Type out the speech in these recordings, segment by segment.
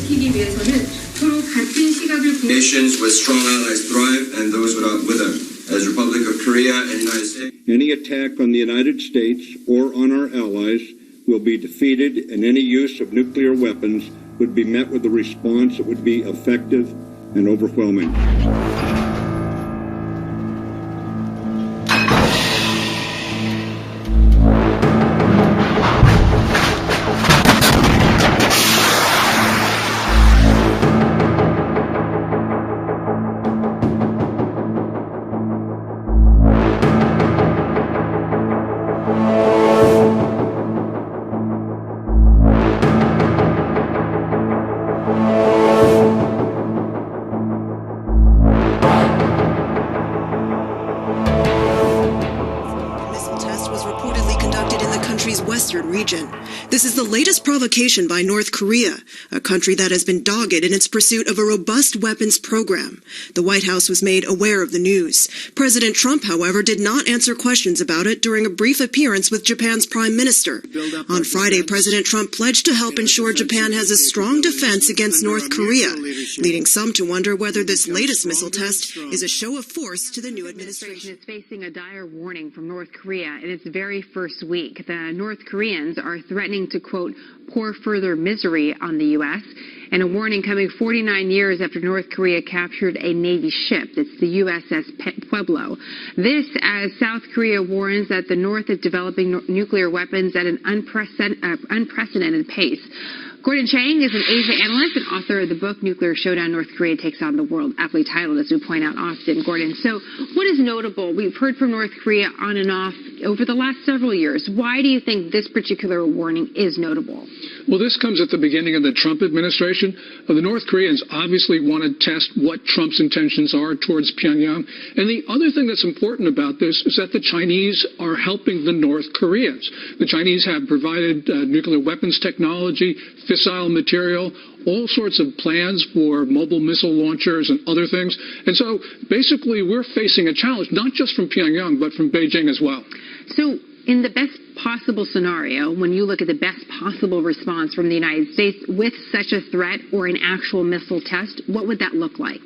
지키기 위해서는 서로 같은 시각을 Nations with strong allies thrive and those without wither. As Republic of Korea and United States. Any attack on the United States or on our allies will be defeated, and any use of nuclear weapons would be met with a response that would be effective and overwhelming. Western region. This is the latest provocation by North Korea, a country that has been dogged in its pursuit of a robust weapons program. The White House was made aware of the news. President Trump, however, did not answer questions about it during a brief appearance with Japan's Prime Minister. On Friday, President Trump pledged to help ensure Japan has a strong defense against North Korea, leading some to wonder whether this latest missile test is a show of force to the new administration. Is facing a dire warning from North Korea in its very first week. The North Koreans are threatening to, quote, pour further misery on the U.S., and a warning coming 49 years after North Korea captured a Navy ship. It's the USS Pueblo. This as South Korea warns that the North is developing nuclear weapons at an unprecedented pace. Gordon Chang is an Asia analyst and author of the book Nuclear Showdown, North Korea Takes on the World, aptly titled, as we point out often. Gordon, so what is notable? We've heard from North Korea on and off over the last several years. Why do you think this particular warning is notable? Well, this comes at the beginning of the Trump administration. The North Koreans obviously want to test what Trump's intentions are towards Pyongyang. And the other thing that's important about this is that the Chinese are helping the North Koreans. The Chinese have provided nuclear weapons technology, fissile material, all sorts of plans for mobile missile launchers and other things. And so basically we're facing a challenge, not just from Pyongyang, but from Beijing as well. So in the best possible scenario, when you look at the best possible response from the United States with such a threat or an actual missile test, what would that look like?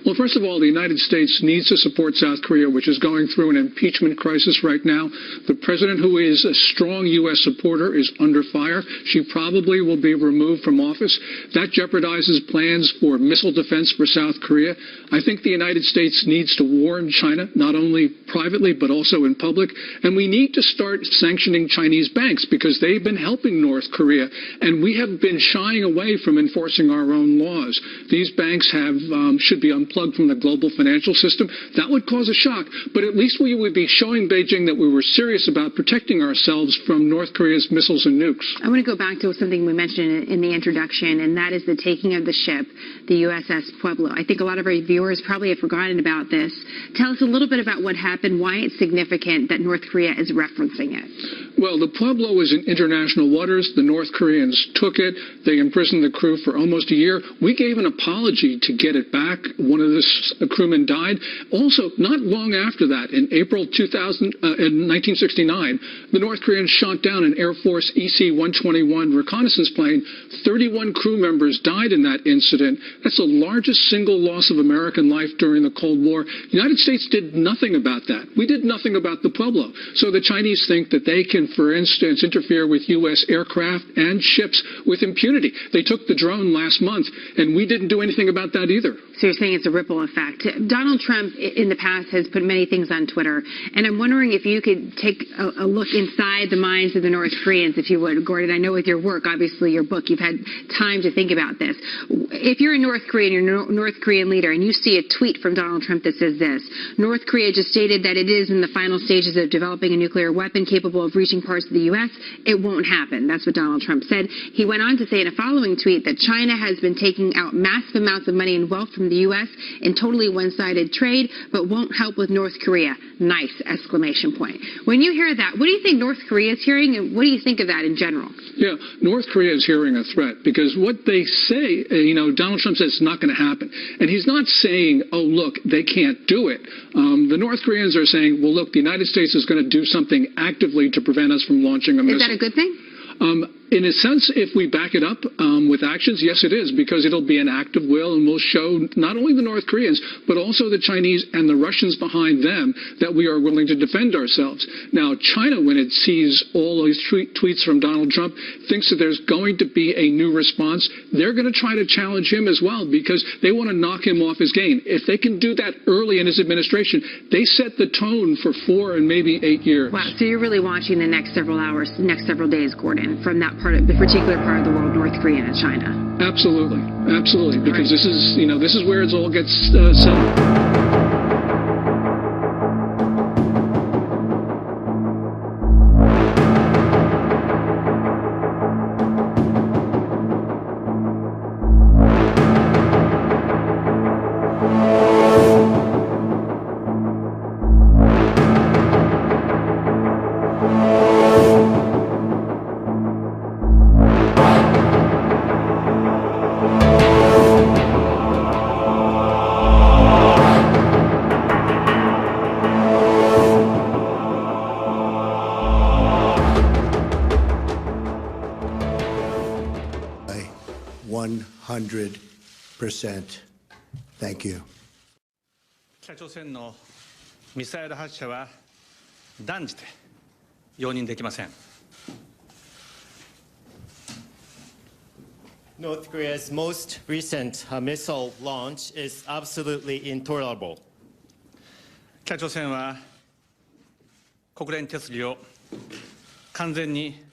Well, first of all, the United States needs to support South Korea, which is going through an impeachment crisis right now. The president, who is a strong U.S. supporter, is under fire. She probably will be removed from office. That jeopardizes plans for missile defense for South Korea. I think the United States needs to warn China, not only privately but also in public. And we need to start sanctioning Chinese banks because they've been helping North Korea. And we have been shying away from enforcing our own laws. These banks should be unplugged from the global financial system. That would cause a shock. But at least we would be showing Beijing that we were serious about protecting ourselves from North Korea's missiles and nukes. I want to go back to something we mentioned in the introduction, and that is the taking of the ship, the USS Pueblo. I think a lot of our viewers probably have forgotten about this. Tell us a little bit about what happened, why it's significant that North Korea is referencing it. Well, the Pueblo was in international waters. The North Koreans took it. They imprisoned the crew for almost a year. We gave an apology to get it back. One of the crewmen died. Also, not long after that, in April 1969, the North Koreans shot down an Air Force EC-121 reconnaissance plane. 31 crew members died in that incident. That's the largest single loss of American life during the Cold War. The United States did nothing about that. We did nothing about the Pueblo. So the Chinese think that they can, for instance, interfere with U.S. aircraft and ships with impunity. They took the drone last month, and we didn't do anything about that either. So you're saying it's a ripple effect. Donald Trump in the past has put many things on Twitter, and I'm wondering if you could take a look inside the minds of the North Koreans, if you would. Gordon, I know with your work, obviously your book, you've had time to think about this. If you're in North Korea and you're a North Korean leader and you see a tweet from Donald Trump that says this: North Korea just stated that it is in the final stages of developing a nuclear weapon capable of reaching parts of the U.S., it won't happen. That's what Donald Trump said. He went on to say in a following tweet that China has been taking out massive amounts of money and wealth from the U.S. in totally one-sided trade, but won't help with North Korea. Nice! Exclamation point. When you hear that, what do you think North Korea is hearing, and what do you think of that in general? Yeah, North Korea is hearing a threat because what they say, Donald Trump says it's not going to happen. And he's not saying, oh, look, they can't do it. The North Koreans are saying, well, look, the United States is going to do something actively to prevent us from launching a missile. Is that a good thing? In a sense, if we back it up with actions, yes, it is, because it'll be an act of will, and will show not only the North Koreans, but also the Chinese and the Russians behind them that we are willing to defend ourselves. Now, China, when it sees all these tweets from Donald Trump, thinks that there's going to be a new response. They're going to try to challenge him as well, because they want to knock him off his game. If they can do that early in his administration, they set the tone for 4 and maybe 8 years. Wow, so you're really watching the next several hours, next several days, Gordon, from that part of the particular part of the world, North Korea and China. Absolutely, absolutely, because this is, this is where it all gets settled. By 100%. Thank you. 北朝鮮のミサイル発射は断じて容認できません。 North Korea's most recent missile launch is absolutely intolerable. 北朝鮮は国連決議を完全に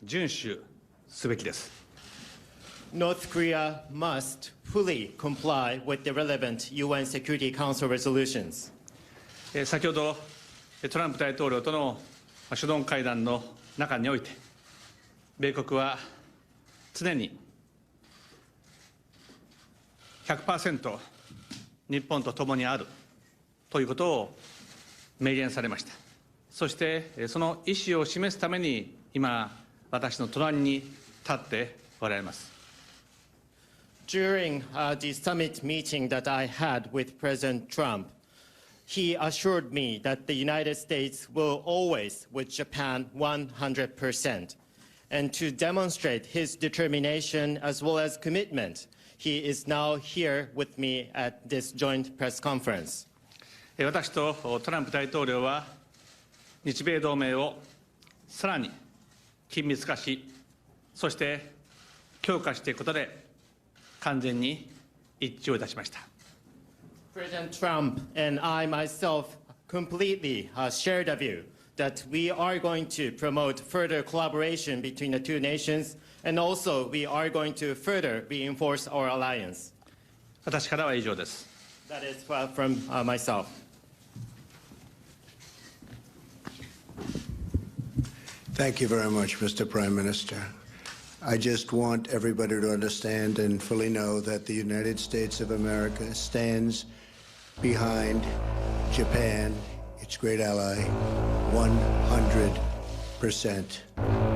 遵守すべきです。 North Korea must fully comply with the relevant UN Security Council resolutions. 先ほどトランプ大統領との首脳会談の中において、米国は常に 100% 日本と共にあるということを明言されました。そしてその意思を示すために今私の隣に立っておられます。 During the summit meeting that I had with President Trump, he assured me that the United States will always with Japan 100%. And to demonstrate his determination as well as commitment, he is now here with me at this joint press conference. 私とトランプ大統領は日米同盟をさらに緊密化し、そして強化していくことで完全に一致をいたしました。 President Trump and I myself completely share the view that we are going to promote further collaboration between the two nations, and also we are going to further reinforce our alliance. 私からは以上です。 That is from myself. Thank you very much, Mr. Prime Minister. I just want everybody to understand and fully know that the United States of America stands behind Japan, its great ally, 100%.